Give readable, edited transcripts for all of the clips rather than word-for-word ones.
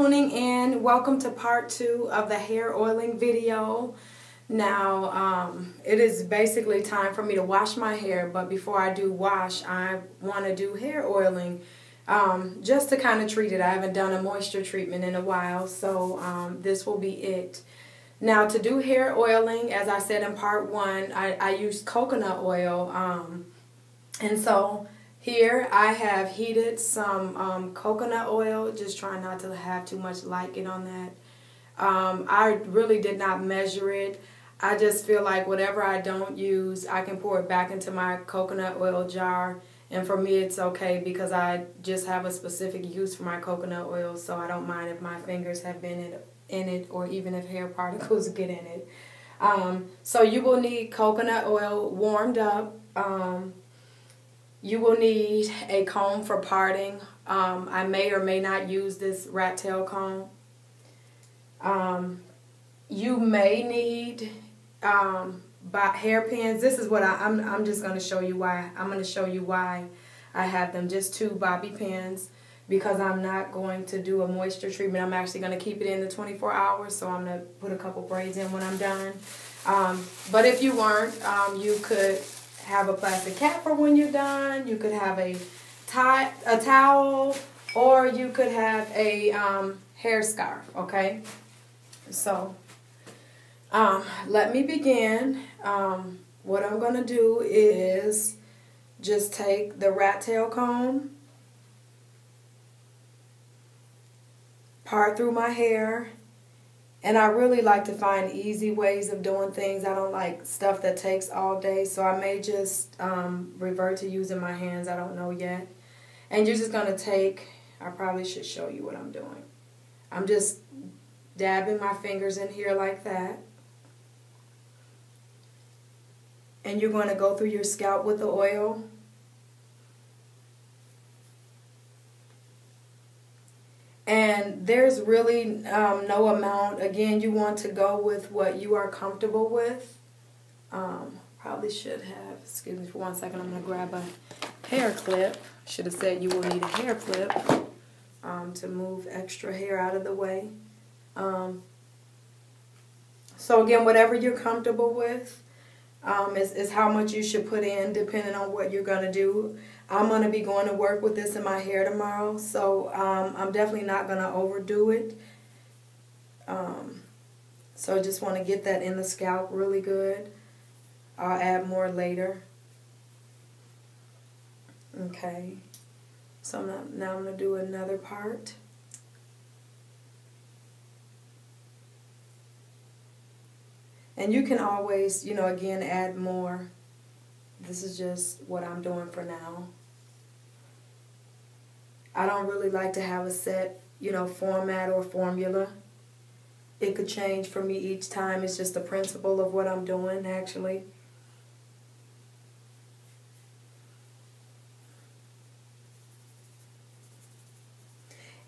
tuning in. Welcome to part 2 of the hair oiling video. Now, it is basically time for me to wash my hair, but before I do wash, I want to do hair oiling just to kind of treat it. I haven't done a moisture treatment in a while, so this will be it. Now, to do hair oiling, as I said in part 1, I use coconut oil, and so here I have heated some coconut oil, just trying not to have too much light get on that. I really did not measure it. I just feel like whatever I don't use, I can pour it back into my coconut oil jar. And for me, it's okay because I just have a specific use for my coconut oil, so I don't mind if my fingers have been in it or even if hair particles get in it. So you will need coconut oil warmed up. You will need a comb for parting. I may or may not use this rat tail comb. You may need hairpins. This is what I'm just going to show you why. I'm going to show you why I have them. Just 2 bobby pins because I'm not going to do a moisture treatment. I'm actually going to keep it in the 24 hours, so I'm going to put a couple braids in when I'm done. But if you weren't, you could have a plastic cap for when you're done. You could have a towel, or you could have a hair scarf, okay? So, let me begin. What I'm going to do is just take the rat tail comb, part through my hair, and I really like to find easy ways of doing things. I don't like stuff that takes all day, so I may just revert to using my hands. I don't know yet. And you're just going to take, I probably should show you what I'm doing. I'm just dabbing my fingers in here like that. And you're going to go through your scalp with the oil. And there's really no amount. Again, you want to go with what you are comfortable with. Probably should have, excuse me for 1 second, I'm going to grab a hair clip. Should have said you will need a hair clip to move extra hair out of the way. So again, whatever you're comfortable with is how much you should put in depending on what you're going to do. I'm going to be going to work with this in my hair tomorrow, so I'm definitely not going to overdo it. So I just want to get that in the scalp really good. I'll add more later. Okay, so now I'm going to do another part. And you can always, you know, again, add more. This is just what I'm doing for now. I don't really like to have a set, you know, format or formula. It could change for me each time. It's just the principle of what I'm doing, actually.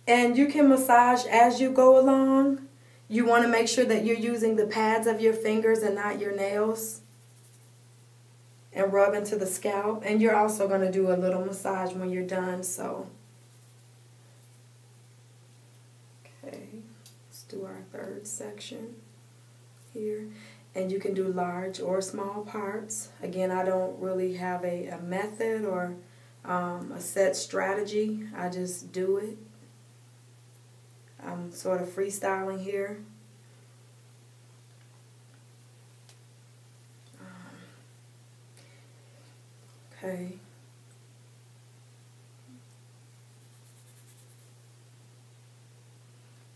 And you can massage as you go along. You want to make sure that you're using the pads of your fingers and not your nails. And rub into the scalp. And you're also going to do a little massage when you're done, so. Okay, let's do our 3rd section here. And you can do large or small parts. Again, I don't really have a method or a set strategy. I just do it. I'm sort of freestyling here. Okay.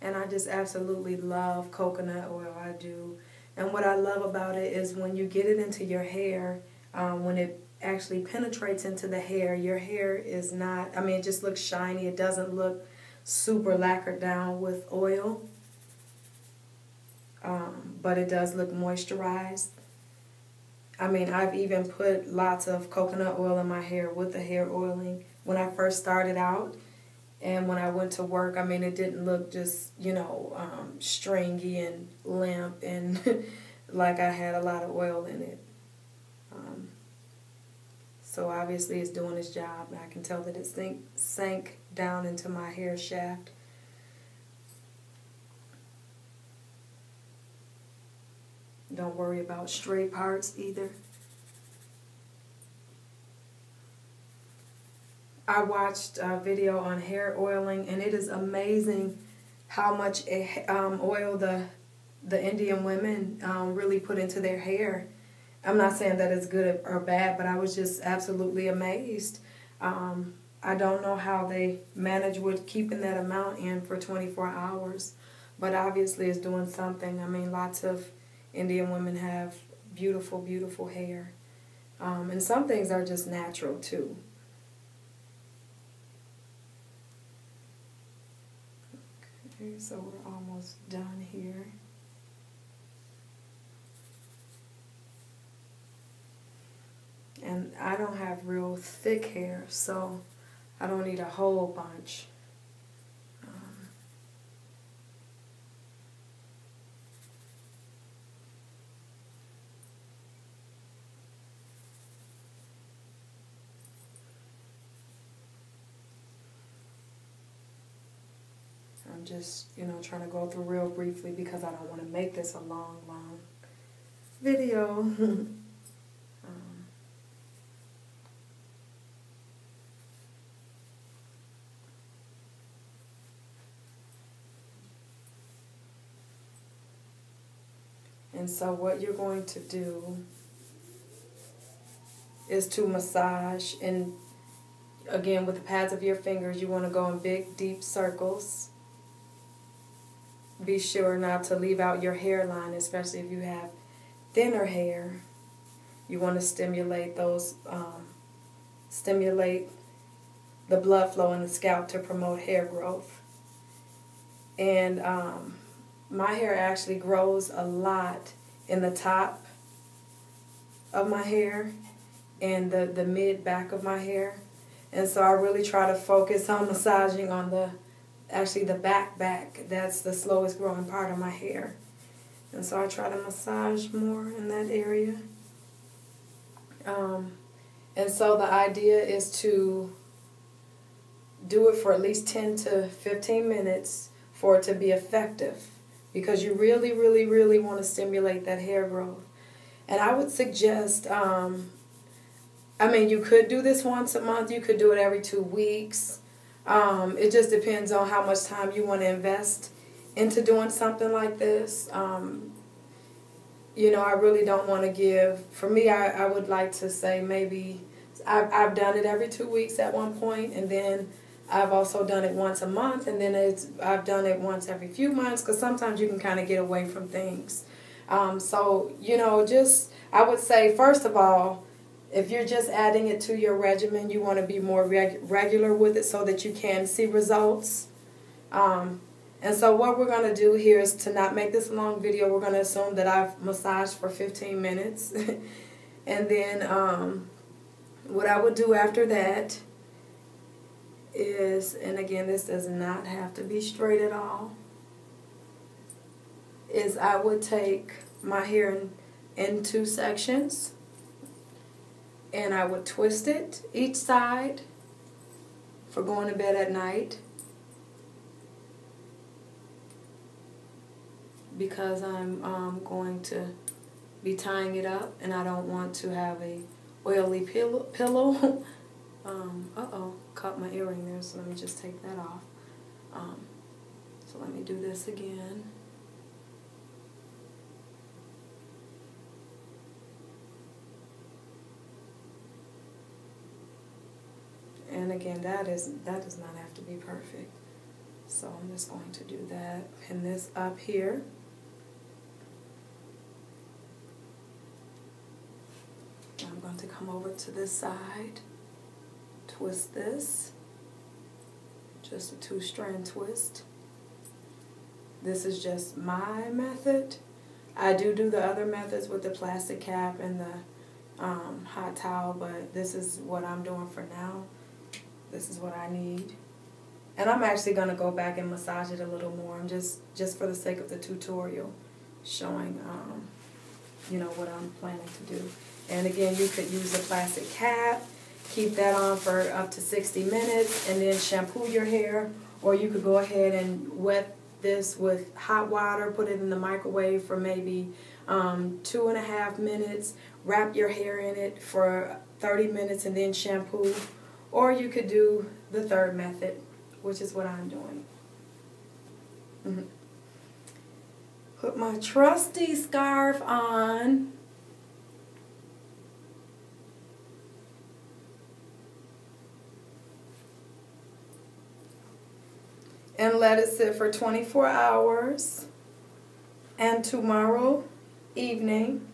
And I just absolutely love coconut oil. I do. And what I love about it is when you get it into your hair, when it actually penetrates into the hair, your hair is not, I mean, it just looks shiny. It doesn't look super lacquered down with oil, but it does look moisturized. I mean, I've even put lots of coconut oil in my hair with the hair oiling when I first started out, and when I went to work, I mean, it didn't look just, you know, stringy and limp and like I had a lot of oil in it. So obviously it's doing its job. I can tell that it sank down into my hair shaft. Don't worry about stray parts either. I watched a video on hair oiling, and it is amazing how much oil the Indian women really put into their hair. I'm not saying that it's good or bad, but I was just absolutely amazed. I don't know how they manage with keeping that amount in for 24 hours, but obviously it's doing something. I mean, lots of Indian women have beautiful, beautiful hair. And some things are just natural too. Okay, so we're almost done here. And I don't have real thick hair, so I don't need a whole bunch. I'm just, trying to go through real briefly because I don't want to make this a long, long video. And so what you're going to do is to massage, and again with the pads of your fingers you want to go in big deep circles. Be sure not to leave out your hairline, especially if you have thinner hair. You want to stimulate the blood flow in the scalp to promote hair growth. And my hair actually grows a lot in the top of my hair and the mid back of my hair. And so I really try to focus on massaging on the back. That's the slowest growing part of my hair. And so I try to massage more in that area. And so the idea is to do it for at least 10 to 15 minutes for it to be effective, because you really, really, really want to stimulate that hair growth. And I would suggest, you could do this once a month. You could do it every 2 weeks. It just depends on how much time you want to invest into doing something like this. I really don't want to give, for me, I would like to say maybe, I've done it every 2 weeks at one point, and then I've also done it once a month, and then I've done it once every few months, because sometimes you can kind of get away from things. I would say, first of all, if you're just adding it to your regimen, you want to be more regular with it so that you can see results. And so what we're going to do here is, to not make this a long video, we're going to assume that I've massaged for 15 minutes. And then what I would do after that is, and again, this does not have to be straight at all, is I would take my hair in 2 sections, and I would twist it each side for going to bed at night, because I'm going to be tying it up, and I don't want to have a oily pillow. Caught my earring there, so let me just take that off. So let me do this again. And again, that does not have to be perfect. So I'm just going to do that. Pin this up here. I'm going to come over to this side, twist this, just a 2-strand twist. This is just my method. I do the other methods with the plastic cap and the hot towel, but this is what I'm doing for now. This is what I need. And I'm actually going to go back and massage it a little more. I'm just for the sake of the tutorial, showing what I'm planning to do. And again, you could use a plastic cap, keep that on for up to 60 minutes, and then shampoo your hair, or you could go ahead and wet this with hot water, put it in the microwave for maybe 2.5 minutes, wrap your hair in it for 30 minutes and then shampoo. Or you could do the third method, which is what I'm doing. Put my trusty scarf on. And let it sit for 24 hours. And tomorrow evening,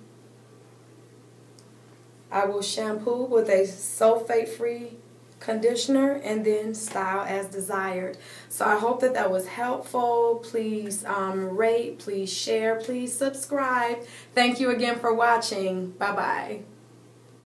I will shampoo with a sulfate-free conditioner and then style as desired. So I hope that was helpful. Please rate, please share, please subscribe. Thank you again for watching. Bye-bye.